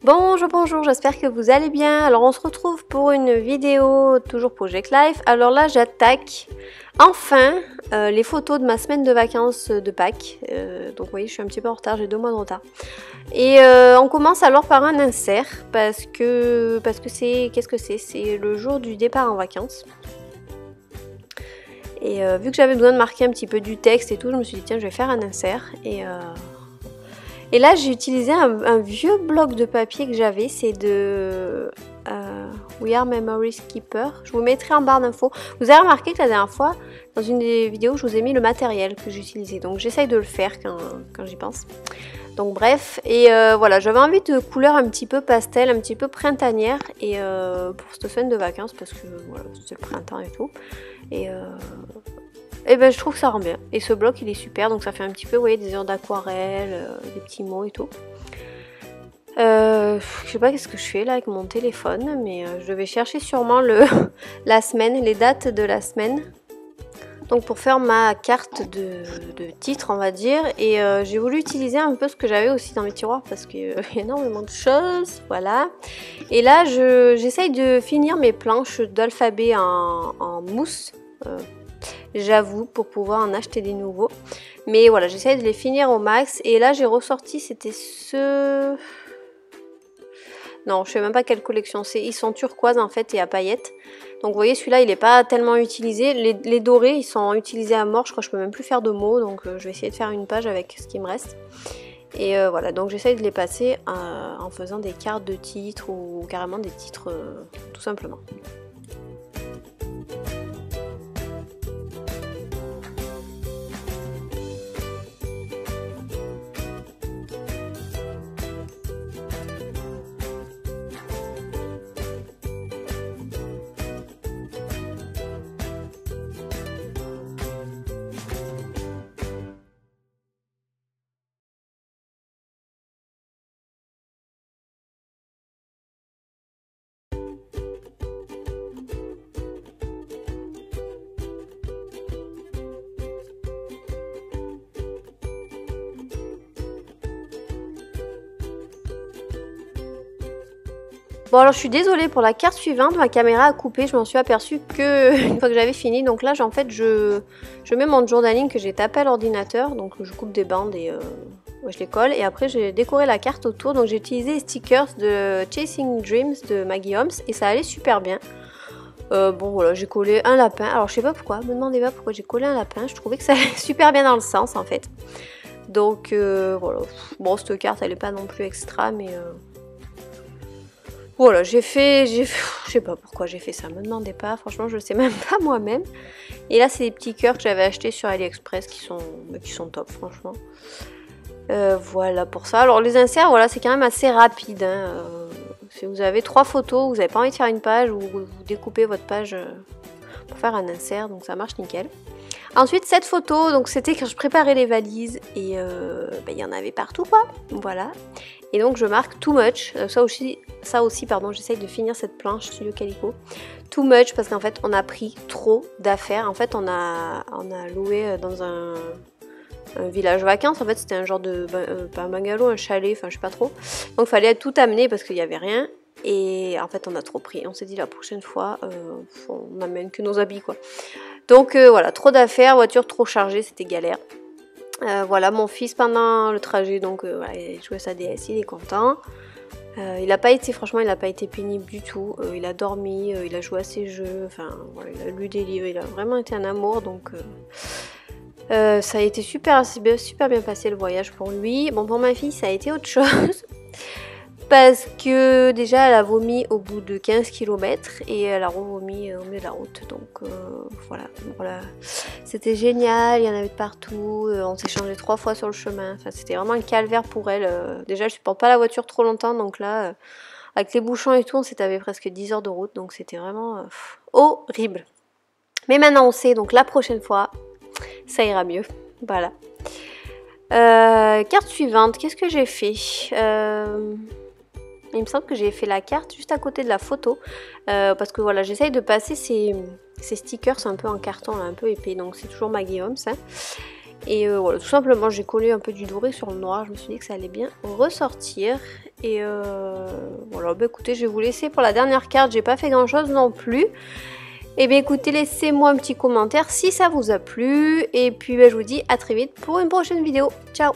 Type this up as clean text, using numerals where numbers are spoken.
Bonjour, j'espère que vous allez bien. Alors on se retrouve pour une vidéo toujours Project Life. Alors là j'attaque enfin les photos de ma semaine de vacances de Pâques. Donc vous voyez je suis un petit peu en retard, j'ai 2 mois de retard. Et on commence alors par un insert parce que c'est, qu'est-ce que c'est le jour du départ en vacances. Et vu que j'avais besoin de marquer un petit peu du texte et tout, je me suis dit tiens je vais faire un insert. Et là, j'ai utilisé un vieux bloc de papier que j'avais, c'est de We Are Memories Keeper. Je vous mettrai en barre d'infos. Vous avez remarqué que la dernière fois, dans une des vidéos, je vous ai mis le matériel que j'utilisais. Donc j'essaye de le faire quand j'y pense. Donc bref, et voilà, j'avais envie de couleurs un petit peu pastel, un petit peu printanière. Et pour cette semaine de vacances, parce que voilà, c'est le printemps et tout. Et ben je trouve que ça rend bien. Et ce bloc il est super, donc ça fait un petit peu, vous voyez, des heures d'aquarelle, des petits mots et tout. Je sais pas qu'est-ce que je fais là avec mon téléphone, mais je vais chercher sûrement la semaine, les dates de la semaine. Donc pour faire ma carte de titre on va dire. Et j'ai voulu utiliser un peu ce que j'avais aussi dans mes tiroirs parce qu'il y a énormément de choses, voilà. Et là j'essaye de finir mes planches d'alphabet en mousse. J'avoue, pour pouvoir en acheter des nouveaux. Mais voilà, j'essaie de les finir au max. Et là, j'ai ressorti, c'était ce... Non, je sais même pas quelle collection c'est. Ils sont turquoises en fait et à paillettes. Donc vous voyez, celui-là, il n'est pas tellement utilisé. Les dorés, ils sont utilisés à mort. Je crois que je peux même plus faire de mots. Donc je vais essayer de faire une page avec ce qui me reste. Et voilà, donc j'essaye de les passer en faisant des cartes de titres ou carrément des titres tout simplement. Bon alors je suis désolée pour la carte suivante, ma caméra a coupé, je m'en suis aperçue que une fois que j'avais fini. Donc là en fait je mets mon journaling que j'ai tapé à l'ordinateur, donc je coupe des bandes et je les colle. Et après j'ai décoré la carte autour, donc j'ai utilisé les stickers de Chasing Dreams de Maggie Holmes et ça allait super bien. Bon voilà, j'ai collé un lapin, alors je sais pas pourquoi, me demandez pas pourquoi j'ai collé un lapin, je trouvais que ça allait super bien dans le sens en fait. Donc voilà, bon cette carte elle est pas non plus extra mais... Voilà, je sais pas pourquoi j'ai fait ça, me demandez pas, franchement je le sais même pas moi-même. Et là c'est des petits cœurs que j'avais achetés sur AliExpress qui sont top franchement. Voilà pour ça. Alors les inserts, voilà, c'est quand même assez rapide. Hein. Si vous avez 3 photos, vous n'avez pas envie de faire une page, ou vous découpez votre page pour faire un insert, donc ça marche nickel. Ensuite cette photo, donc c'était quand je préparais les valises et il y en avait partout quoi, voilà. Et donc je marque too much, ça aussi pardon, j'essaye de finir cette planche Studio Calico. Too much parce qu'en fait on a pris trop d'affaires, en fait on a loué dans un village vacances, en fait c'était un genre de, pas un bungalow, un chalet, enfin je sais pas trop. Donc il fallait tout amener parce qu'il n'y avait rien. Et en fait on a trop pris, on s'est dit la prochaine fois on n'amène que nos habits quoi. Donc voilà, trop d'affaires, voiture trop chargée, c'était galère. Voilà, mon fils pendant le trajet, donc voilà, il a joué à sa DS, il est content. Il a pas été, franchement, il n'a pas été pénible du tout. Il a dormi, il a joué à ses jeux, enfin voilà, il a lu des livres, il a vraiment été un amour, donc ça a été super bien passé le voyage pour lui. Bon, pour ma fille, ça a été autre chose. Parce que déjà elle a vomi au bout de 15 km et elle a revomi au milieu de la route, donc voilà, c'était génial, il y en avait de partout, on s'est changé 3 fois sur le chemin, enfin, c'était vraiment un calvaire pour elle. Déjà je supporte pas la voiture trop longtemps, donc là avec les bouchons et tout on s'est tapé presque 10 heures de route, donc c'était vraiment horrible. Mais maintenant on sait, donc la prochaine fois ça ira mieux, voilà. Carte suivante, qu'est-ce que j'ai fait? Il me semble que j'ai fait la carte juste à côté de la photo parce que voilà, j'essaye de passer ces stickers un peu en carton, là, un peu épais, donc c'est toujours Maggie Holmes. Hein. Et voilà, tout simplement j'ai collé un peu du doré sur le noir, je me suis dit que ça allait bien ressortir. Et voilà, bah écoutez, je vais vous laisser pour la dernière carte, j'ai pas fait grand chose non plus. Et bien écoutez, laissez-moi un petit commentaire si ça vous a plu. Et puis bah, je vous dis à très vite pour une prochaine vidéo. Ciao!